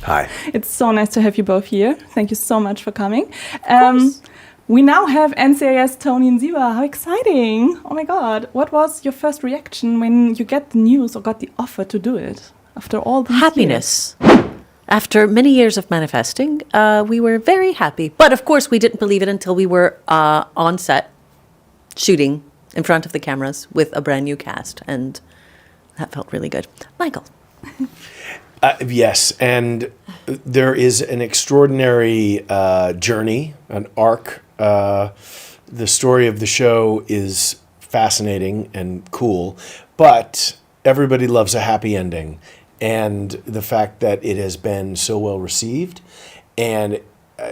Hi. It's so nice to have you both here. Thank you so much for coming. We now have NCIS, Tony and Ziva. How exciting! Oh my God. What was your first reaction when you get the news or got the offer to do it after all these Happiness. After many years of manifesting, we were very happy. But of course, we didn't believe it until we were on set, shooting in front of the cameras with a brand new cast. And that felt really good. Michael. Yes, and there is an extraordinary journey, an arc. The story of the show is fascinating and cool, but everybody loves a happy ending. And the fact that it has been so well received and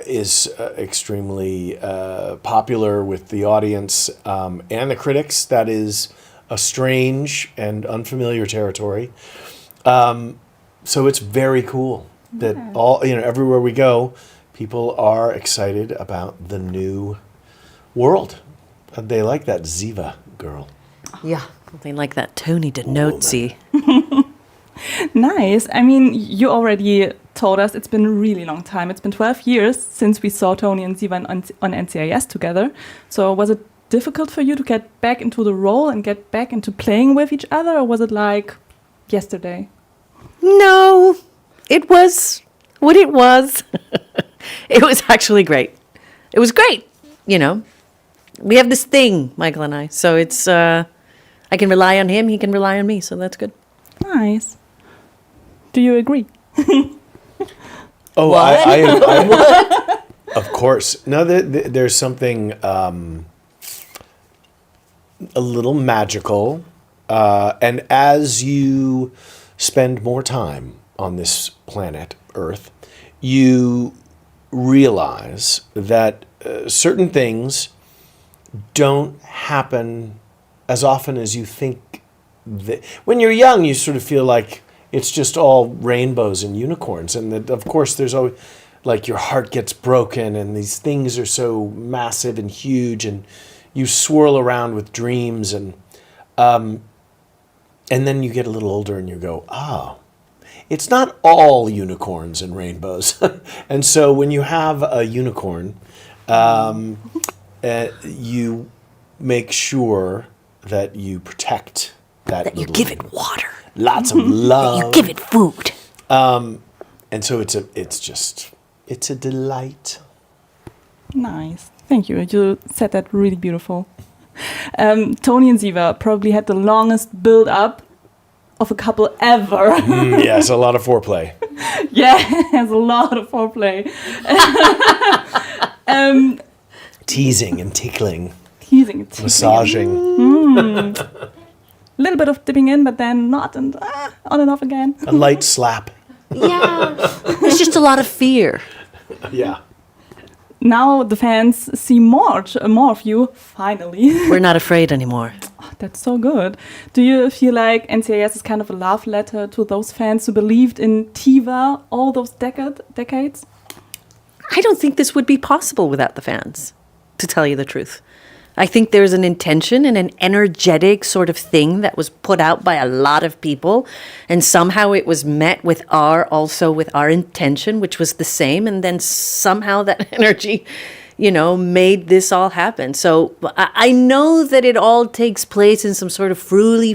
is extremely popular with the audience and the critics, that is a strange and unfamiliar territory. So it's very cool that everywhere we go, people are excited about the new world. They like that Ziva girl. Yeah, they like that Tony DeNozy. Nice. I mean, you already told us it's been a really long time. It's been 12 years since we saw Tony and Ziva on NCIS together. So was it difficult for you to get back into the role and get back into playing with each other, or was it like yesterday? No, it was what it was. It was actually great. It was great, you know. We have this thing, Michael and I. So it's, I can rely on him, he can rely on me, so that's good. Nice. Do you agree? Oh, I of course. No, there's something a little magical. And as you spend more time on this planet, Earth, you realize that certain things don't happen as often as you think. When you're young, you sort of feel like it's just all rainbows and unicorns. And that, of course, there's always, like, your heart gets broken and these things are so massive and huge and you swirl around with dreams. And then you get a little older and you go, it's not all unicorns and rainbows. And so when you have a unicorn, you make sure that you protect that you give it water. Lots of love. You give it food. And so it's a delight. Nice. Thank you. You said that really beautiful. Tony and Ziva probably had the longest build-up of a couple ever. Yes, a lot of foreplay. Yes, a lot of foreplay. Teasing and tickling. Massaging. A little bit of dipping in, but then not, and on and off again. A light slap. Yeah. There's just a lot of fear. Yeah. Now the fans see more of you, finally. We're not afraid anymore. Oh, that's so good. Do you feel like NCIS is kind of a love letter to those fans who believed in Tiva all those decades? I don't think this would be possible without the fans, to tell you the truth. I think there's an intention and an energetic sort of thing that was put out by a lot of people. And somehow it was met with our intention, which was the same. And then somehow that energy, made this all happen. So I know that it all takes place in some sort of fruity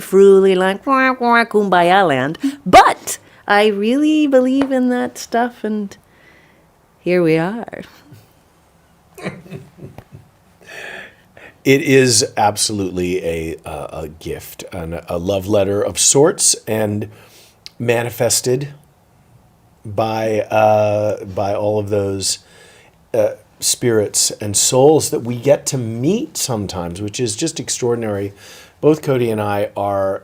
like kumbaya land. But I really believe in that stuff. And here we are. It is absolutely a gift and a love letter of sorts, and manifested by all of those spirits and souls that we get to meet sometimes, which is just extraordinary. Both Cody and I are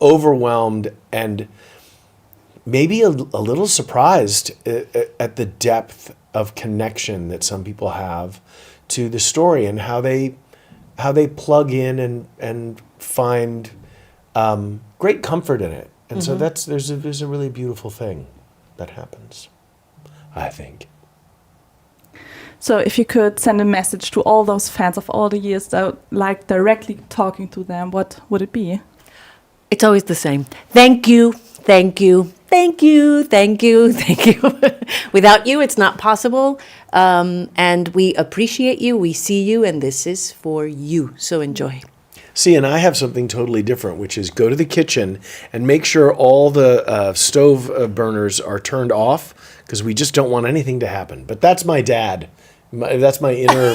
overwhelmed and maybe a little surprised at the depth of connection that some people have to the story and how they plug in and find great comfort in it. And so there's a really beautiful thing that happens, I think. So if you could send a message to all those fans of all the years, like directly talking to them, what would it be? It's always the same. Thank you, thank you, Thank you, thank you, thank you. Without you, it's not possible. And we appreciate you, we see you, and this is for you. So enjoy. See, and I have something totally different, which is go to the kitchen and make sure all the stove burners are turned off, because we just don't want anything to happen. But that's my dad. That's my inner...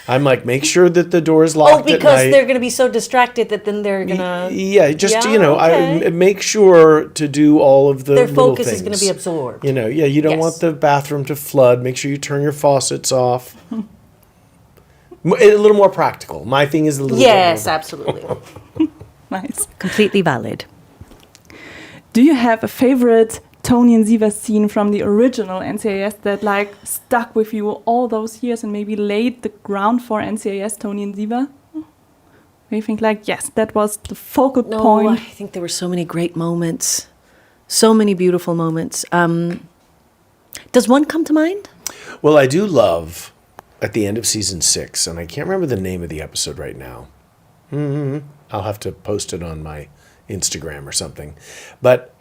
I'm like, make sure that the door is locked at night. Oh, because they're going to be so distracted that then they're going to... Yeah, just, Yeah, I make sure to do all of the Their little focus is things. going to be absorbed. You don't Yes. want the bathroom to flood. Make sure you turn your faucets off. A little more practical. My thing is a little Yes, bit more absolutely. Nice. Completely valid. Do you have a favorite Tony and Ziva scene from the original NCIS that like stuck with you all those years and maybe laid the ground for NCIS Tony and Ziva? Where you think like, yes, that was the focal No, point. I think there were so many great moments. So many beautiful moments. Does one come to mind? Well, I do love at the end of season 6, and I can't remember the name of the episode right now. I'll have to post it on my Instagram or something. But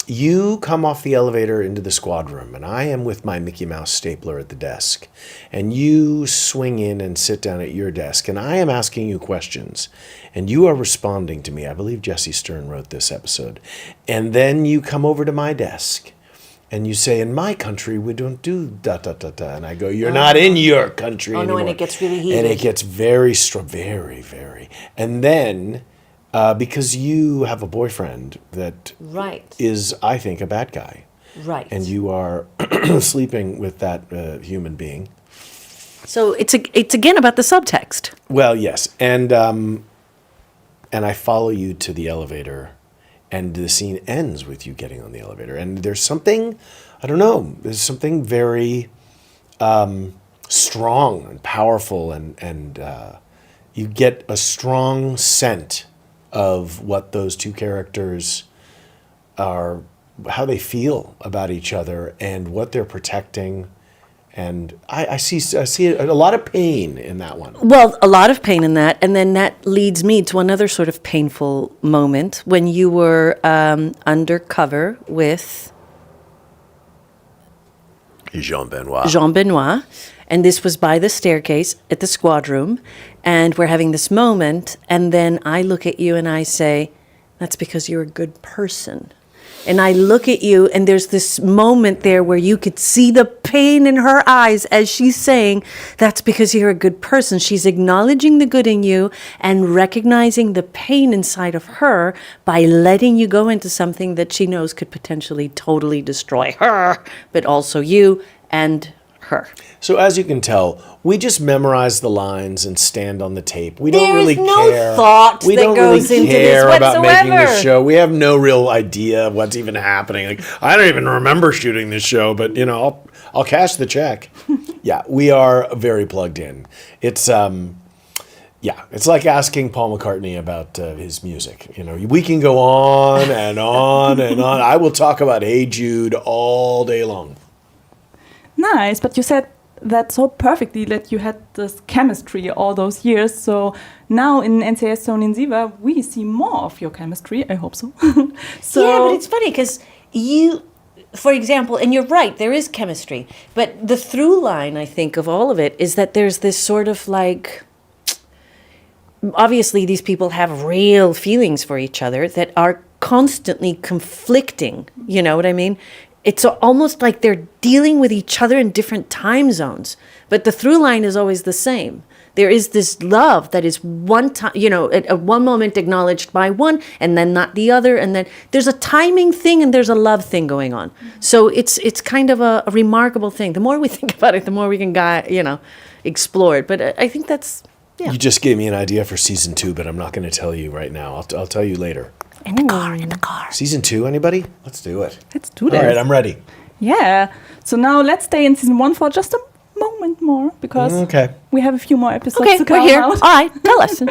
you come off the elevator into the squad room, and I am with my Mickey Mouse stapler at the desk. And you swing in and sit down at your desk, and I am asking you questions. And you are responding to me. I believe Jesse Stern wrote this episode. And then you come over to my desk, and you say, in my country, we don't do da-da-da-da. And I go, you're not in your country Oh, no, anymore. and it gets really heated. And it gets very strong, very, very. And then... because you have a boyfriend that Right. is, I think, a bad guy. Right. And you are sleeping with that human being. So it's again about the subtext. Well, yes. And I follow you to the elevator, and the scene ends with you getting on the elevator. And there's something, I don't know, there's something very strong and powerful, and you get a strong scent of what those two characters are, how they feel about each other and what they're protecting. And I see a lot of pain in that one. Well, a lot of pain in that. And then that leads me to another sort of painful moment when you were undercover with Jean Benoit. Jean Benoit. And this was by the staircase at the squad room. And we're having this moment. And then I look at you and I say, that's because you're a good person. And I look at you, and there's this moment there where you could see the pain in her eyes as she's saying, that's because you're a good person. She's acknowledging the good in you and recognizing the pain inside of her by letting you go into something that she knows could potentially totally destroy her, but also you and her. So as you can tell, we just memorize the lines and stand on the tape. We don't There really is no care. thought we that don't goes really into care this about making this whatsoever. show. We have no real idea of what's even happening. Like, I don't even remember shooting this show, but I'll cash the check. Yeah, we are very plugged in. It's it's like asking Paul McCartney about his music. We can go on and on and on. I will talk about Hey Jude all day long. Nice, but you said that so perfectly that you had this chemistry all those years. So now in NCIS Tony and Ziva, we see more of your chemistry. I hope so. Yeah, but it's funny because you, for example, and you're right, there is chemistry. But the through line, I think, of all of it is that there's this sort of like, obviously these people have real feelings for each other that are constantly conflicting. You know what I mean? It's almost like they're dealing with each other in different time zones. But the through line is always the same. There is this love that is one time, at one moment acknowledged by one and then not the other. And then there's a timing thing and there's a love thing going on. So it's kind of a remarkable thing. The more we think about it, the more we can, explore it. But I think that's, yeah. You just gave me an idea for season 2, but I'm not going to tell you right now. I'll tell you later. In the car. Season 2, anybody? Let's do it. Let's do this. All right, I'm ready. Yeah. So now let's stay in season 1 for just a moment more because Okay. we have a few more episodes Okay, to we're come here. out. All right, tell us.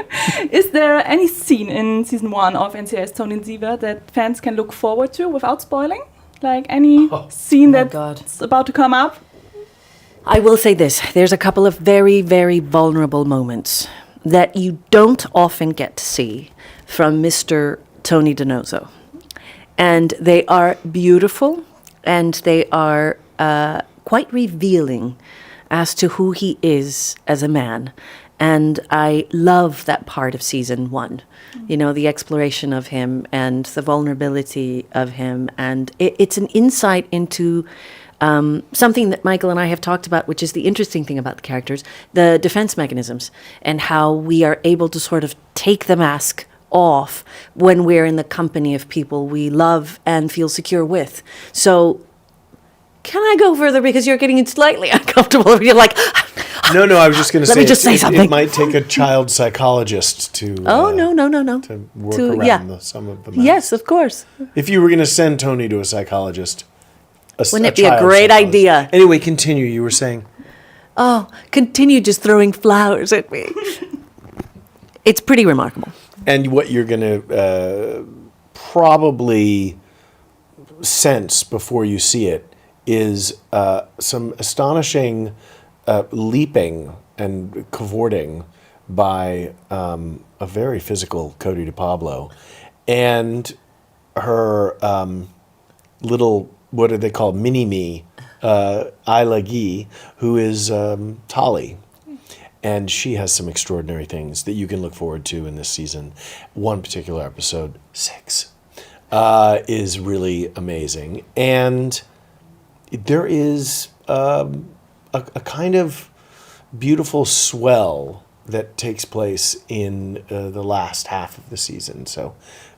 Is there any scene in season 1 of NCIS Tony and Ziva that fans can look forward to without spoiling? Like any scene my that's God. about to come up? I will say this. There's a couple of very, very vulnerable moments that you don't often get to see from Mr. Tony Donoso. And they are beautiful, and they are quite revealing as to who he is as a man. And I love that part of season 1, you know, the exploration of him and the vulnerability of him. And it's an insight into something that Michael and I have talked about, which is the interesting thing about the characters, the defense mechanisms, and how we are able to sort of take the mask off when we're in the company of people we love and feel secure with. So can I go further, because you're getting slightly uncomfortable? You're like, No, I was just going to Let say, me just say it something. might take a child psychologist to no. to work around some of the masks. Yes, of course. If you were going to send Tony to a psychologist, Wouldn't it be a child great psychologist. idea? Anyway, continue. You were saying. Oh, continue just throwing flowers at me. It's pretty remarkable. And what you're going to probably sense before you see it is some astonishing leaping and cavorting by a very physical Coté de Pablo, and her little, what do they call, mini-me, Isla Guy, who is Tali. And she has some extraordinary things that you can look forward to in this season. One particular episode, 6, is really amazing. And there is a kind of beautiful swell that takes place in the last half of the season. So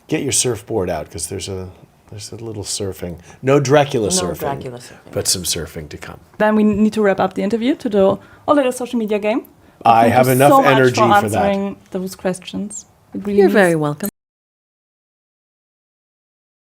get your surfboard out, because there's a little surfing. No Dracula surfing, but some surfing to come. Then we need to wrap up the interview to do a little social media game. I Thank have you enough so much energy for for that. answering those questions. It really You're means very welcome.